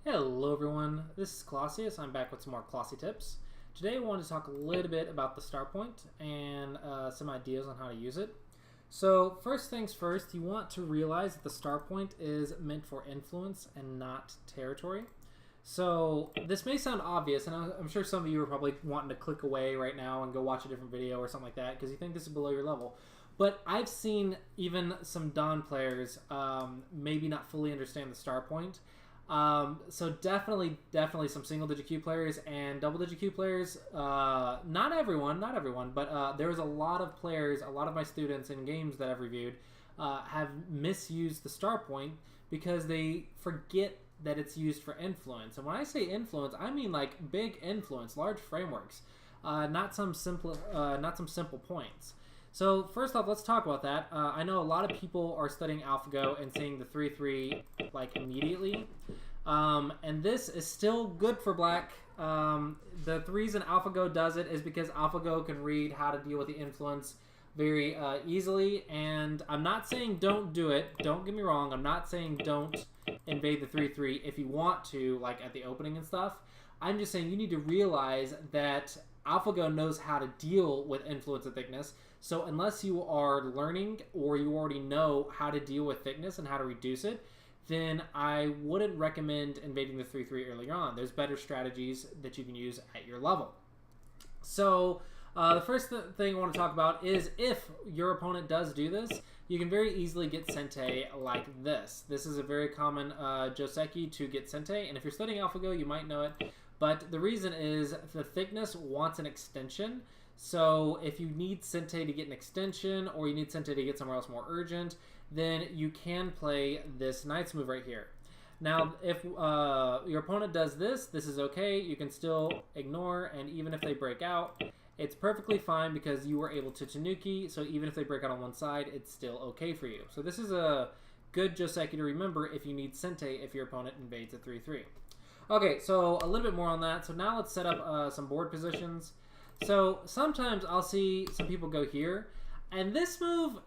Hello everyone, this is Clossi. I'm back with some more Clossi tips. Today I want to talk a little bit about the star point and some ideas on how to use it. So first things first, you want to realize that the star point is meant for influence and not territory. So this may sound obvious, and I'm sure some of you are probably wanting to click away right now and go watch a different video or something like that because you think this is below your level. But I've seen even some Dawn players maybe not fully understand the star point. So definitely some single-digit Q players and double-digit Q players. Not everyone, but there's a lot of players, a lot of my students in games that I've reviewed have misused the star point because they forget that it's used for influence. And when I say influence, I mean like big influence, large frameworks, not some simple points. So first off, let's talk about that. I know a lot of people are studying AlphaGo and seeing the 3-3 like immediately. And this is still good for black. The reason AlphaGo does it is because AlphaGo can read how to deal with the influence very easily. And I'm not saying don't do it. Don't get me wrong. I'm not saying don't invade the 3-3 if you want to, like at the opening and stuff. I'm just saying you need to realize that AlphaGo knows how to deal with influence and thickness. So unless you are learning or you already know how to deal with thickness and how to reduce it, then I wouldn't recommend invading the 3-3 earlier on. There's better strategies that you can use at your level. So the first thing I want to talk about is if your opponent does do this, you can very easily get Sente like this. This is a very common Joseki to get Sente, and if you're studying AlphaGo, you might know it. But the reason is the thickness wants an extension. So if you need Sente to get an extension or you need Sente to get somewhere else more urgent, then you can play this Knight's move right here. Now, if your opponent does this, this is okay. You can still ignore, and even if they break out, it's perfectly fine because you were able to Tanuki, so even if they break out on one side, it's still okay for you. So this is a good Joseki to remember if you need Sente if your opponent invades a 3-3. Okay, so a little bit more on that. So now let's set up some board positions. So sometimes I'll see some people go here, and this move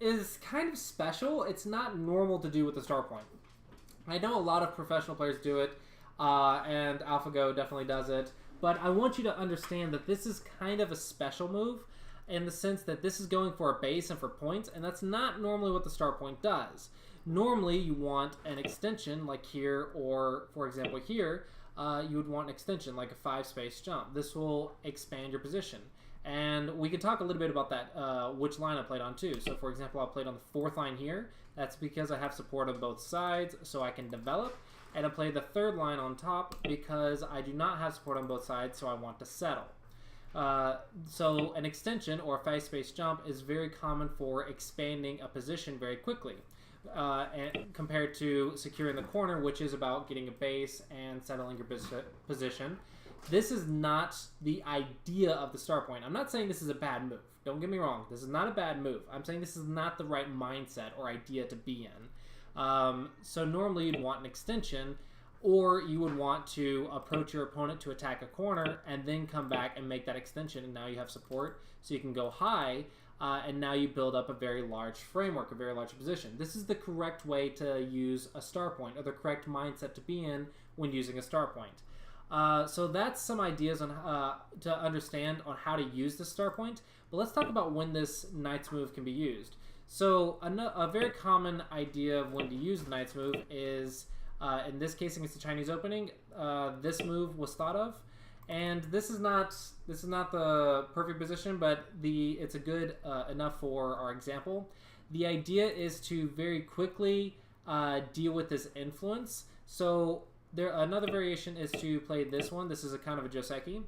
is kind of special. It's not normal to do with the star point. I know a lot of professional players do it, and AlphaGo definitely does it, but I want you to understand that this is kind of a special move in the sense that this is going for a base and for points, and that's not normally what the star point does. Normally, you want an extension like here, or for example here, you would want an extension like a 5-space jump. This will expand your position. And we can talk a little bit about that, which line I played on too. So for example, I played on the 4th line here. That's because I have support on both sides, so I can develop. And I played the 3rd line on top because I do not have support on both sides, so I want to settle. So an extension or a 5-space jump is very common for expanding a position very quickly. And compared to securing the corner, which is about getting a base and settling your position. This is not the idea of the star point. I'm not saying this is a bad move. Don't get me wrong. This is not a bad move. I'm saying this is not the right mindset or idea to be in. So normally you'd want an extension, or you would want to approach your opponent to attack a corner and then come back and make that extension, and now you have support so you can go high. And now you build up a very large framework, a very large position. This is the correct way to use a star point, or the correct mindset to be in when using a star point. So that's some ideas on to understand on how to use the star point. But let's talk about when this Knight's move can be used. So a very common idea of when to use the Knight's move is, in this case against the Chinese opening, this move was thought of. And this is not the perfect position, but it's a good enough for our example. The idea is to very quickly deal with this influence. So another variation is to play this one. This is a kind of a Joseki,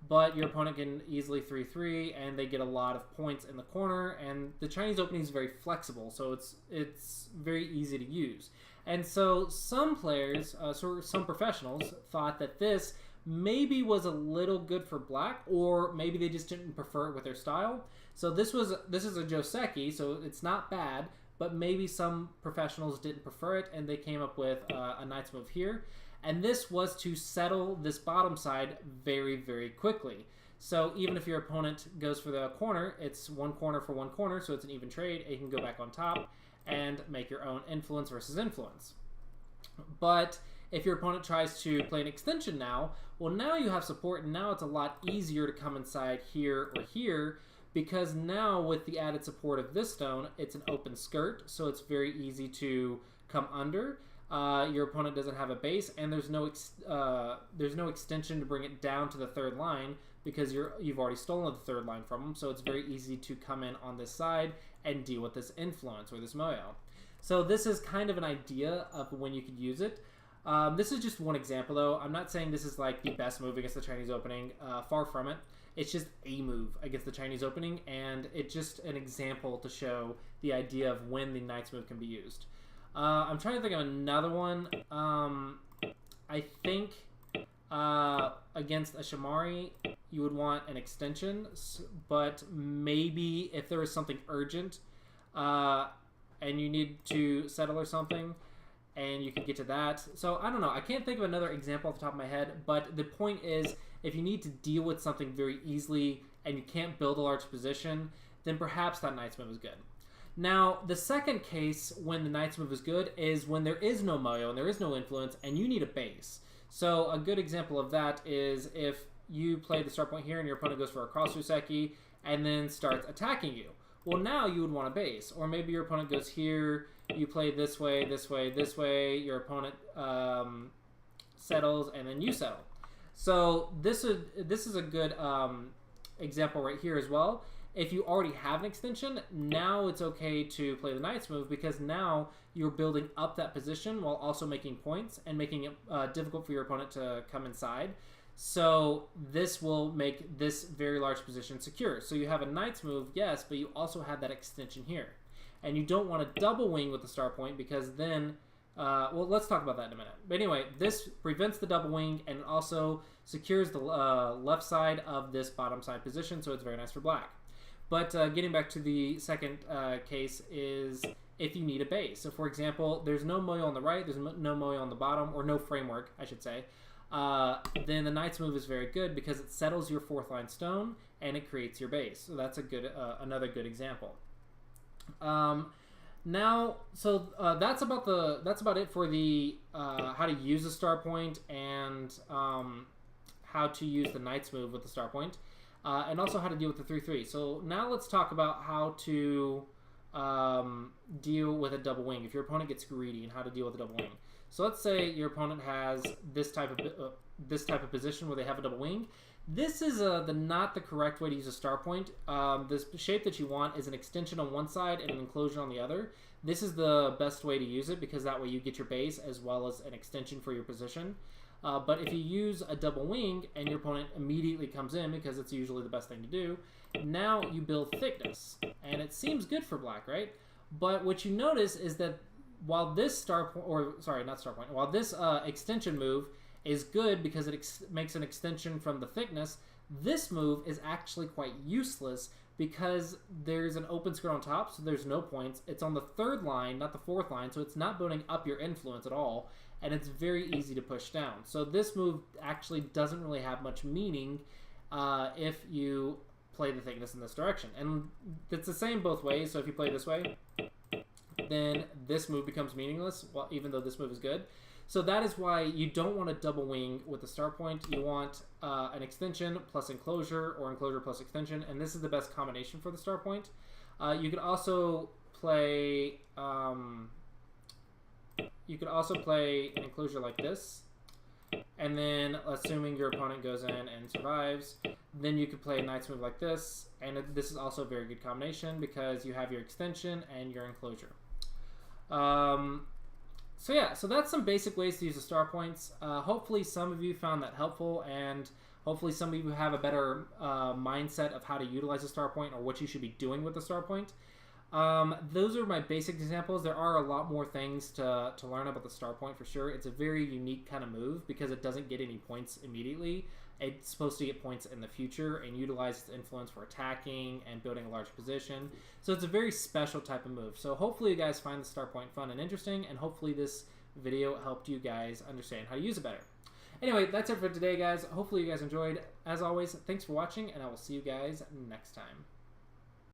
but your opponent can easily 3-3, and they get a lot of points in the corner. And the Chinese opening is very flexible, so it's very easy to use. And so some players, some professionals, thought that this maybe was a little good for black, or maybe they just didn't prefer it with their style. So this is a Joseki, so it's not bad, but maybe some professionals didn't prefer it, and they came up with a Knight's move here. And this was to settle this bottom side very, very quickly. So even if your opponent goes for the corner, it's one corner for one corner, so it's an even trade, and you can go back on top and make your own influence versus influence. But if your opponent tries to play an extension now, well, now you have support, and now it's a lot easier to come inside here or here, because now with the added support of this stone, it's an open skirt, so it's very easy to come under. Your opponent doesn't have a base, and there's no extension to bring it down to the third line, because you've already stolen the third line from them, so it's very easy to come in on this side and deal with this influence or this moyo. So this is kind of an idea of when you could use it. This is just one example, though. I'm not saying this is like the best move against the Chinese opening. Far from it. It's just a move against the Chinese opening, and it's just an example to show the idea of when the Knight's move can be used. I'm trying to think of another one. I think against a Shamari, you would want an extension, but maybe if there is something urgent and you need to settle or something, and you can get to that. So I don't know. I can't think of another example off the top of my head, but the point is, if you need to deal with something very easily and you can't build a large position, then perhaps that Knight's move is good. Now, the second case when the Knight's move is good is when there is no moyo and there is no influence and you need a base. So a good example of that is if you play the start point here and your opponent goes for a cross Ruseki and then starts attacking you. Well, now you would want a base. Or maybe your opponent goes here, you play this way, this way, this way, your opponent settles, and then you settle. So this is a good example right here as well. If you already have an extension, now it's okay to play the Knight's move, because now you're building up that position while also making points and making it difficult for your opponent to come inside. So this will make this very large position secure. So you have a Knight's move, yes, but you also have that extension here. And you don't want to double wing with the star point, because then, well, let's talk about that in a minute. But anyway, this prevents the double wing, and it also secures the left side of this bottom side position, so it's very nice for black. But getting back to the second case is if you need a base. So for example, there's no moyo on the right, there's no moyo on the bottom, or no framework, I should say. Then the Knight's move is very good because it settles your fourth line stone and it creates your base. So that's a good, another good example. Now, so that's about it for the how to use the star point and how to use the Knight's move with the star point, and also how to deal with the 3/3. So now let's talk about how to deal with a double wing if your opponent gets greedy, and how to deal with a double wing. So let's say your opponent has this type of position where they have a double wing. This is not the correct way to use a star point. The shape that you want is an extension on one side and an enclosure on the other. This is the best way to use it, because that way you get your base as well as an extension for your position. But if you use a double wing and your opponent immediately comes in, because it's usually the best thing to do, now you build thickness. And it seems good for black, right? But what you notice is that while this while this extension move is good because it makes an extension from the thickness, this move is actually quite useless because there's an open skirt on top, so there's no points. It's on the third line, not the fourth line, so it's not building up your influence at all, and it's very easy to push down. So this move actually doesn't really have much meaning if you play the thickness in this direction. And it's the same both ways, so if you play this way, then this move becomes meaningless, well, even though this move is good. So that is why you don't want a double wing with the star point. You want an extension plus enclosure, or enclosure plus extension, and this is the best combination for the star point. You could also play an enclosure like this, and then assuming your opponent goes in and survives, then you could play a Knight's move like this, and this is also a very good combination because you have your extension and your enclosure. So yeah, so that's some basic ways to use the star points. Hopefully some of you found that helpful, and hopefully some of you have a better mindset of how to utilize a star point or what you should be doing with the star point. Those are my basic examples. There are a lot more things to learn about the star point for sure. It's a very unique kind of move because it doesn't get any points immediately. It's supposed to get points in the future and utilize its influence for attacking and building a large position. So it's a very special type of move. So hopefully you guys find the star point fun and interesting, and hopefully this video helped you guys understand how to use it better. Anyway, that's it for today, guys. Hopefully you guys enjoyed. As always, thanks for watching, and I will see you guys next time.